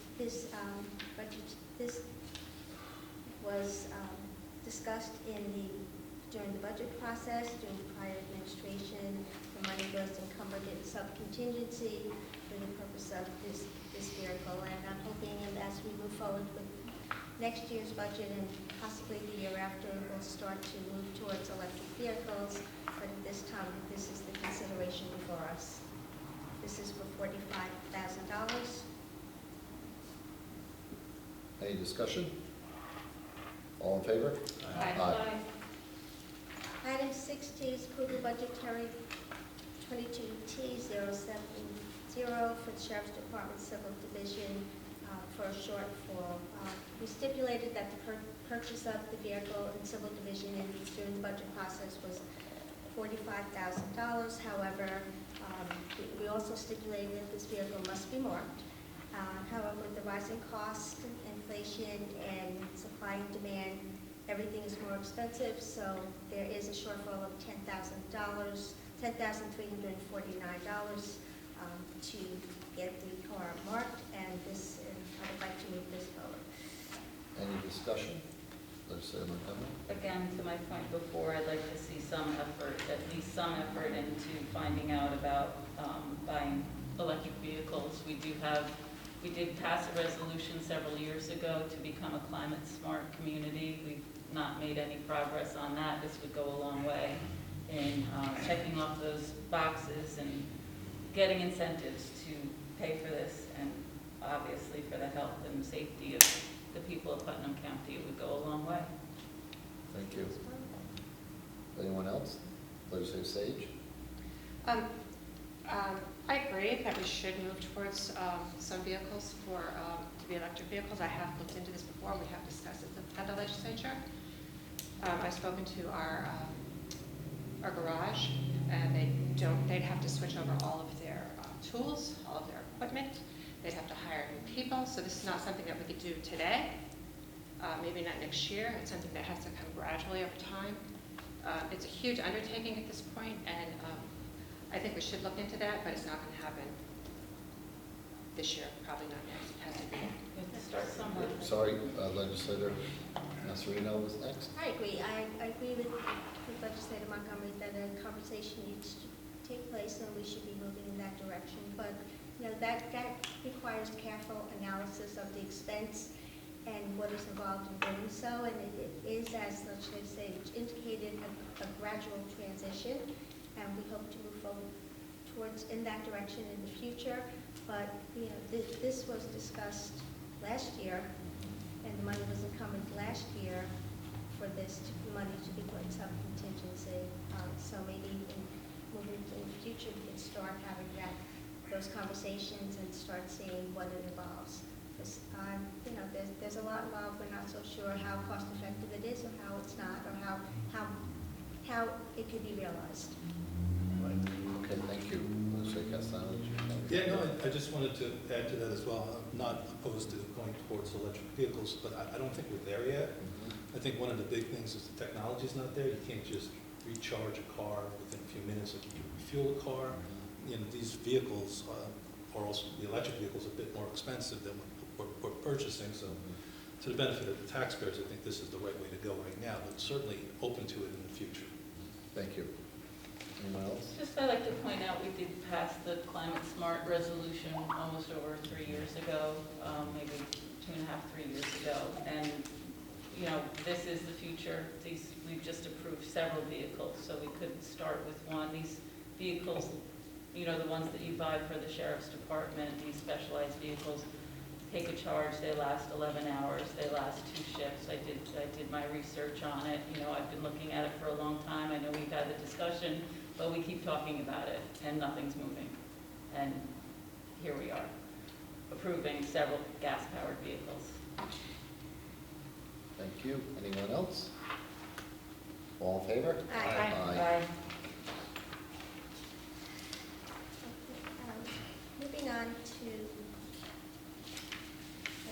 [SPEAKER 11] was discussed during the budget process, during the prior administration. The money was encumbered in sub-contingency for the purpose of this vehicle, and I'm hoping, and as we move forward with next year's budget and possibly the year after, we'll start to move towards electric vehicles, but at this time, this is the consideration before us. This is for $45,000.
[SPEAKER 1] Any discussion? All in favor?
[SPEAKER 14] Aye.
[SPEAKER 11] Item 6T is approval budgetary 22T070 for the Sheriff's Department Civil Division for a shortfall. We stipulated that the purchase of the vehicle in Civil Division and during the budget process was $45,000. However, we also stipulated that this vehicle must be marked. However, with the rising cost, inflation, and supply and demand, everything is more expensive, so there is a shortfall of $10,349 to get the car marked, and I would like to move this forward.
[SPEAKER 1] Any discussion? Legislator Montgomery?
[SPEAKER 14] Again, to my point before, I'd like to see some effort, at least some effort into finding out about buying electric vehicles. We did pass a resolution several years ago to become a climate smart community. We've not made any progress on that. This would go a long way in checking off those boxes and getting incentives to pay for this, and obviously for the health and safety of the people of Putnam County, it would go a long way.
[SPEAKER 1] Thank you. Anyone else? Legislator Sage?
[SPEAKER 17] I agree that we should move towards some vehicles to be electric vehicles. I have looked into this before. We have discussed it at the legislature. I've spoken to our garage, and they'd have to switch over all of their tools, all of their equipment. They'd have to hire new people. So this is not something that we could do today, maybe not next year. It's something that has to come gradually over time. It's a huge undertaking at this point, and I think we should look into that, but it's not going to happen this year, probably not next. It has to be.
[SPEAKER 14] We have to start somewhere.
[SPEAKER 1] Sorry, Legislator Nasarino was next.
[SPEAKER 11] I agree. I agree with Legislator Montgomery that a conversation needs to take place, and we should be moving in that direction. But that requires careful analysis of the expense and what is involved in doing so. And it is, as Legislator Sage indicated, a gradual transition, and we hope to move forward in that direction in the future. But this was discussed last year, and the money was encumbered last year for this money to be put in some contingency. So maybe moving in the future, we can start having those conversations and start seeing what it involves. Because there's a lot involved. We're not so sure how cost effective it is, or how it's not, or how it could be realized.
[SPEAKER 1] Right. Okay, thank you. Legislator Castellano.
[SPEAKER 16] Yeah, no, I just wanted to add to that as well. I'm not opposed to going towards electric vehicles, but I don't think we're there yet. I think one of the big things is the technology's not there. You can't just recharge a car within a few minutes. If you refuel a car, these vehicles are also, the electric vehicles, are a bit more expensive than what we're purchasing. So to the benefit of the taxpayers, I think this is the right way to go right now, but certainly open to it in the future.
[SPEAKER 1] Thank you. Anyone else?
[SPEAKER 14] Just I'd like to point out, we did pass the climate smart resolution almost over 3 years ago, maybe 2.5, 3 years ago. And, this is the future. We've just approved several vehicles, so we couldn't start with one. These vehicles, the ones that you buy for the Sheriff's Department, these specialized vehicles, take a charge. They last 11 hours. They last 2 shifts. I did my research on it. I've been looking at it for a long time. I know we've had the discussion, but we keep talking about it, and nothing's moving. And here we are, approving several gas-powered vehicles.
[SPEAKER 1] Thank you. Anyone else? All in favor?
[SPEAKER 11] Aye.
[SPEAKER 1] Aye.
[SPEAKER 11] Moving on to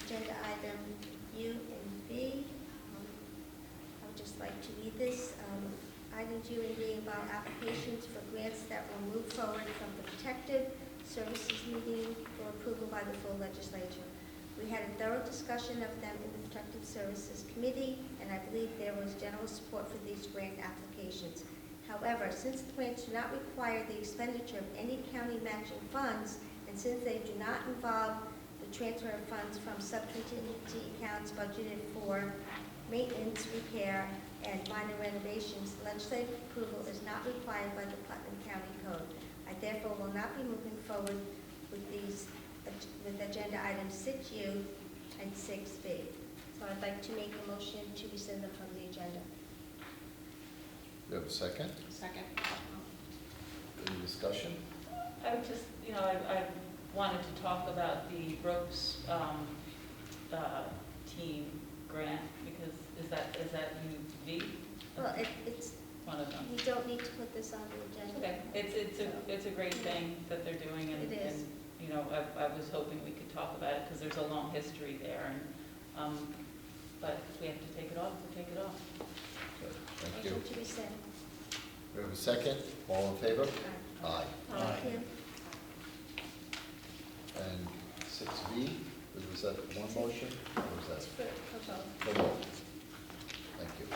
[SPEAKER 11] agenda item U and B. I would just like to read this. Items U and B involve applications for grants that will move forward from the Protective Services meeting for approval by the full legislature. We had a thorough discussion of them in the Protective Services Committee, and I believe there was general support for these grant applications. However, since the grants do not require the expenditure of any county matching funds, and since they do not involve the transfer of funds from sub-contingency accounts budgeted for maintenance, repair, and minor renovations, legislative approval is not required by the Putnam County Code. I therefore will not be moving forward with agenda items 6U and 6B. So I'd like to make a motion to rescind them from the agenda.
[SPEAKER 1] Do you have a second?
[SPEAKER 17] Second.
[SPEAKER 1] Any discussion?
[SPEAKER 14] I would just, I wanted to talk about the ropes team grant, because is that UV?
[SPEAKER 11] Well, it's,
[SPEAKER 14] One of them.
[SPEAKER 11] we don't need to put this on the agenda.
[SPEAKER 14] Okay, it's a great thing that they're doing, and,
[SPEAKER 11] It is.
[SPEAKER 14] and, you know, I was hoping we could talk about it, because there's a long history there, and, but if we have to take it off, we'll take it off.
[SPEAKER 1] Good, thank you.
[SPEAKER 11] Motion to rescind.
[SPEAKER 1] We have a second, all in favor? Aye.
[SPEAKER 11] Thank you.
[SPEAKER 1] And 6B, was that one motion, or was that?
[SPEAKER 11] For both.
[SPEAKER 1] For both. Thank you.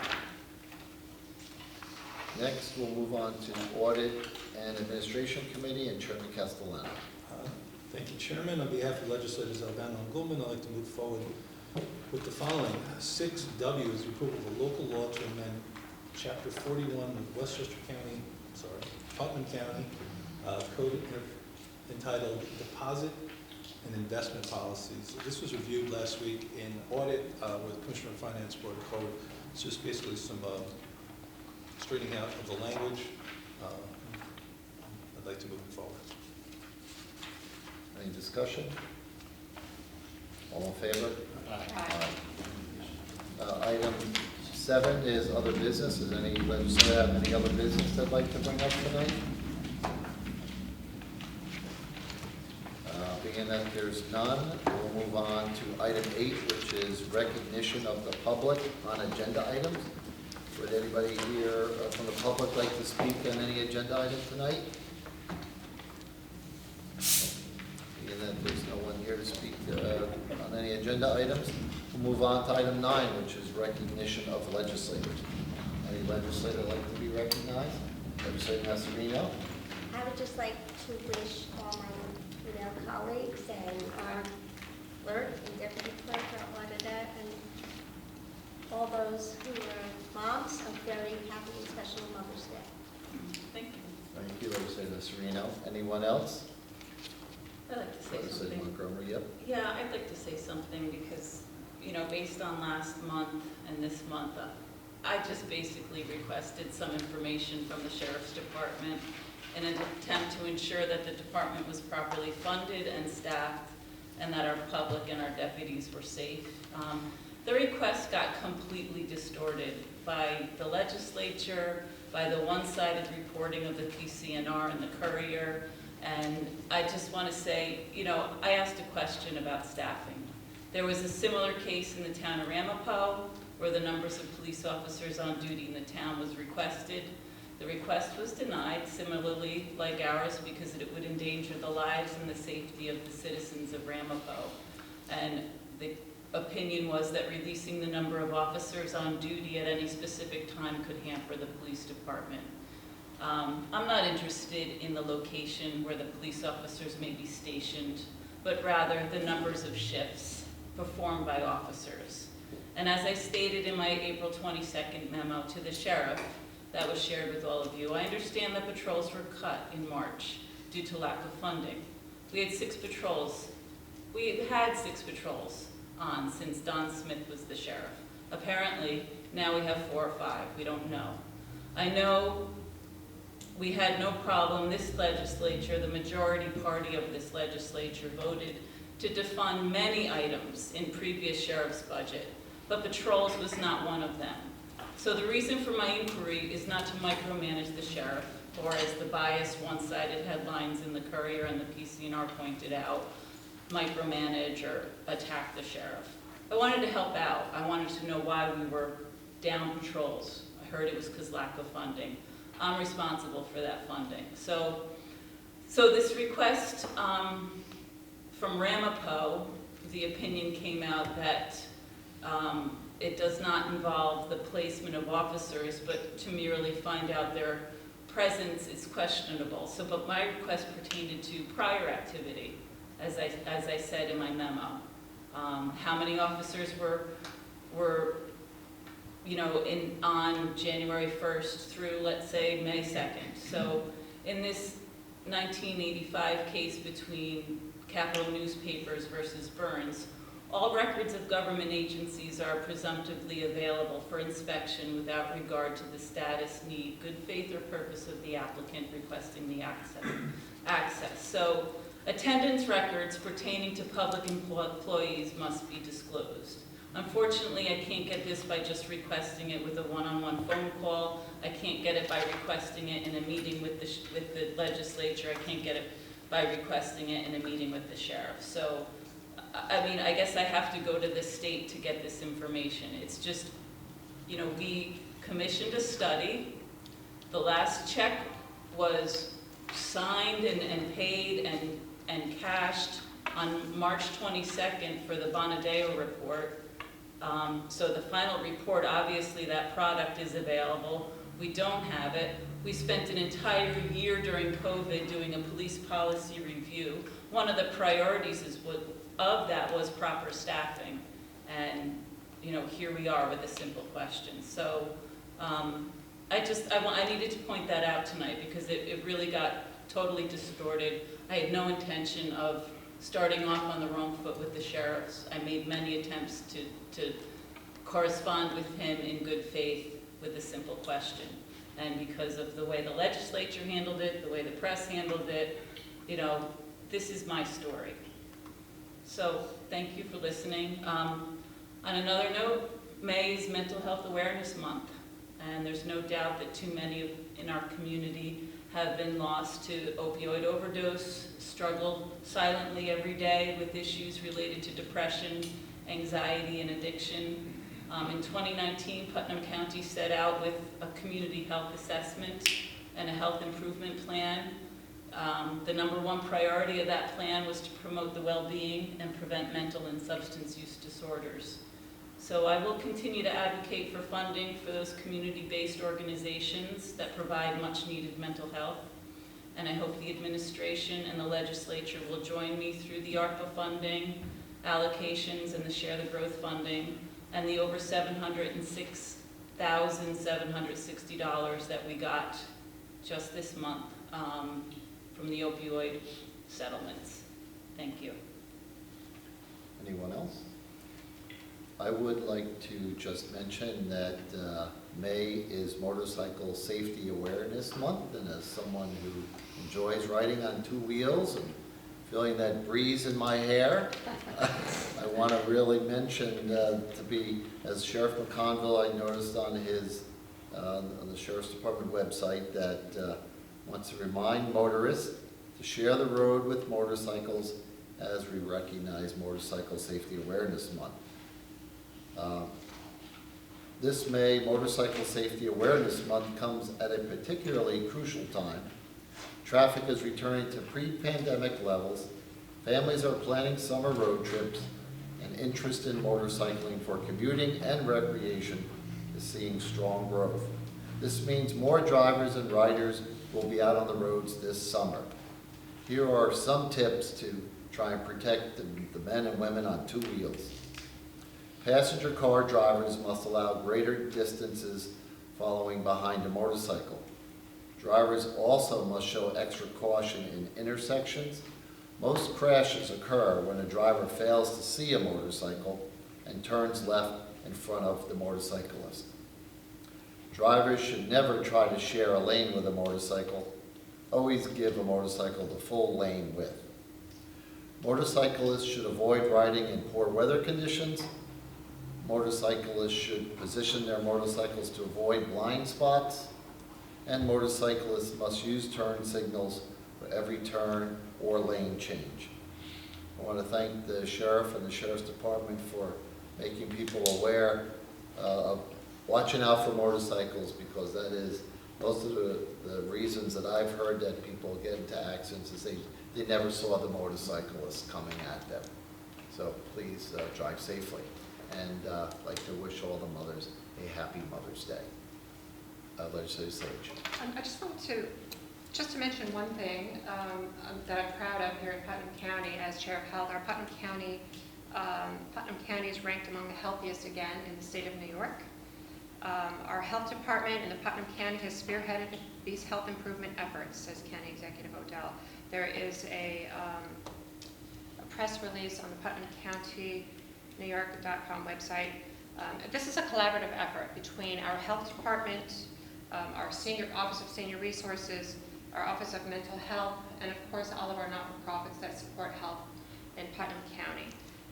[SPEAKER 1] Next, we'll move on to Audit and Administration Committee and Chairman Castellano.
[SPEAKER 16] Thank you, Chairman. On behalf of legislators Albano and Goldman, I'd like to move forward with the following. 6W is the approval of a local law to amend Chapter 41 of Westchester County, Putnam County Code entitled Deposit and Investment Policies. This was reviewed last week in audit with Commissioner of Finance Board of Code. It's just basically some straightening out of the language. I'd like to move it forward.
[SPEAKER 1] Any discussion? All in favor? Aye. Item 7 is other business. Does any legislator have any other business they'd like to bring up tonight? Being that there's none, we'll move on to item 8, which is recognition of the public on agenda items. Would anybody here from the public like to speak on any agenda item tonight? Being that there's no one here to speak on any agenda items, we'll move on to item 9, which is recognition of legislators. Any legislator like to be recognized? Legislator Nasarino?
[SPEAKER 11] I would just like to wish all my colleagues and our clerk and deputy clerk, our auditor, and all those who are moms, a very happy and special Mother's Day.
[SPEAKER 14] Thank you.
[SPEAKER 1] Thank you, Legislator Nasarino. Anyone else?
[SPEAKER 14] I'd like to say
[SPEAKER 1] Legislator
[SPEAKER 14] something.
[SPEAKER 1] Montgomery, yep.
[SPEAKER 14] Yeah, I'd like to say something because, you know, based on last month and this month, I just basically requested some information from the Sheriff's Department in an attempt to ensure that the department was properly funded and staffed and that our public and our deputies were safe. The request got completely distorted by the legislature, by the one-sided reporting of the PCNR and the Courier, and I just want to say, you know, I asked a question about staffing. There was a similar case in the town of Ramapo where the numbers of police officers on duty in the town was requested. The request was denied, similarly like ours, because it would endanger the lives and the safety of the citizens of Ramapo. And the opinion was that releasing the number of officers on duty at any specific time could hamper the police department. I'm not interested in the location where the police officers may be stationed, but rather the numbers of shifts performed by officers. And as I stated in my April 22nd memo to the sheriff, that was shared with all of you. I understand that patrols were cut in March due to lack of funding. We had 6 patrols. We had 6 patrols on since Don Smith was the sheriff. Apparently, now we have 4 or 5. We don't know. I know we had no problem. This legislature, the majority party of this legislature, voted to defund many items in previous sheriff's budget, but patrols was not one of them. So the reason for my inquiry is not to micromanage the sheriff, or as the biased one-sided headlines in the Courier and the PCNR pointed out, micromanage or attack the sheriff. I wanted to help out. I wanted to know why we were down patrols. I heard it was because lack of funding. I'm responsible for that funding. So this request from Ramapo, the opinion came out that it does not involve the placement of officers, but to merely find out their presence is questionable. So, but my request pertained to prior activity, as I said in my memo. How many officers were you know, on January 1st through, let's say, May 2nd. So in this 1985 case between Capital Newspapers versus Burns, all records of government agencies are presumptively available for inspection without regard to the status, need, good faith, or purpose of the applicant requesting the access. So Attendance records pertaining to public employees must be disclosed. Unfortunately, I can't get this by just requesting it with a one-on-one phone call. I can't get it by requesting it in a meeting with the legislature. I can't get it by requesting it in a meeting with the sheriff. So, I mean, I guess I have to go to the state to get this information. It's just, you know, we commissioned a study. The last check was signed and paid and cashed on March 22nd for the Bonadeo report. So the final report, obviously that product is available. We don't have it. We spent an entire year during COVID doing a police policy review. One of the priorities of that was proper staffing. And, you know, here we are with a simple question. So I needed to point that out tonight because it really got totally distorted. I had no intention of starting off on the wrong foot with the sheriffs. I made many attempts to correspond with him in good faith with a simple question. And because of the way the legislature handled it, the way the press handled it, you know, this is my story. So thank you for listening. On another note, May is Mental Health Awareness Month, and there's no doubt that too many in our community have been lost to opioid overdose, struggle silently every day with issues related to depression, anxiety, and addiction. In 2019, Putnam County set out with a community health assessment and a health improvement plan. The #1 priority of that plan was to promote the well-being and prevent mental and substance use disorders. So I will continue to advocate for funding for those community-based organizations that provide much-needed mental health. And I hope the administration and the legislature will join me through the ARPA funding, allocations, and the Share the Growth funding, and the over $706,760 that we got just this month from the opioid settlements. Thank you.
[SPEAKER 1] Anyone else? I would like to just mention that May is Motorcycle Safety Awareness Month, and as someone who enjoys riding on 2 wheels and feeling that breeze in my hair, I want to really mention as Sheriff McConville, I noticed on the Sheriff's Department website that wants to remind motorists to share the road with motorcycles as we recognize Motorcycle Safety Awareness Month. This May, Motorcycle Safety Awareness Month comes at a particularly crucial time. Traffic is returning to pre-pandemic levels, families are planning summer road trips, and interest in motorcycling for commuting and recreation is seeing strong growth. This means more drivers and riders will be out on the roads this summer. Here are some tips to try and protect the men and women on 2 wheels. Passenger car drivers must allow greater distances following behind a motorcycle. Drivers also must show extra caution in intersections. Most crashes occur when a driver fails to see a motorcycle and turns left in front of the motorcyclist. Drivers should never try to share a lane with a motorcycle. Always give a motorcycle the full lane width. Motorcyclists should avoid riding in poor weather conditions. Motorcyclists should position their motorcycles to avoid blind spots, and motorcyclists must use turn signals for every turn or lane change. I want to thank the Sheriff and the Sheriff's Department for making people aware of watching out for motorcycles, because that is most of the reasons that I've heard that people get into accidents is they never saw the motorcyclist coming at them. So please drive safely. And I'd like to wish all the mothers a happy Mother's Day. Legislative Sage.
[SPEAKER 17] I just want to mention one thing that I'm proud of here in Putnam County as Chair of Health. Our Putnam County is ranked among the healthiest again in the state of New York. Our health department in the Putnam County has spearheaded these health improvement efforts, says County Executive Odell. There is a press release on the Putnam County NewYork.com website. This is a collaborative effort between our health department, our Office of Senior Resources, our Office of Mental Health, and of course, all of our not-for-profits that support health in Putnam County.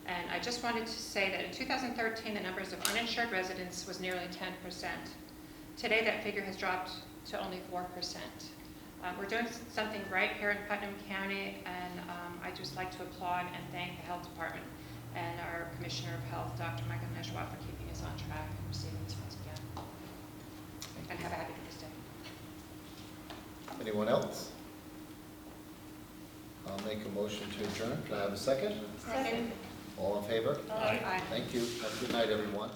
[SPEAKER 17] And I just wanted to say that in 2013, the numbers of uninsured residents was nearly 10%. Today, that figure has dropped to only 4%. We're doing something right here in Putnam County, and I'd just like to applaud and thank the Health Department and our Commissioner of Health, Dr. Michael Neshwa, for keeping us on track and receiving these funds again. And have a happy Tuesday.
[SPEAKER 1] Anyone else? I'll make a motion to adjourn. Can I have a second?
[SPEAKER 17] Second.
[SPEAKER 1] All in favor?
[SPEAKER 17] Aye.
[SPEAKER 1] Thank you. Have a good night, everyone.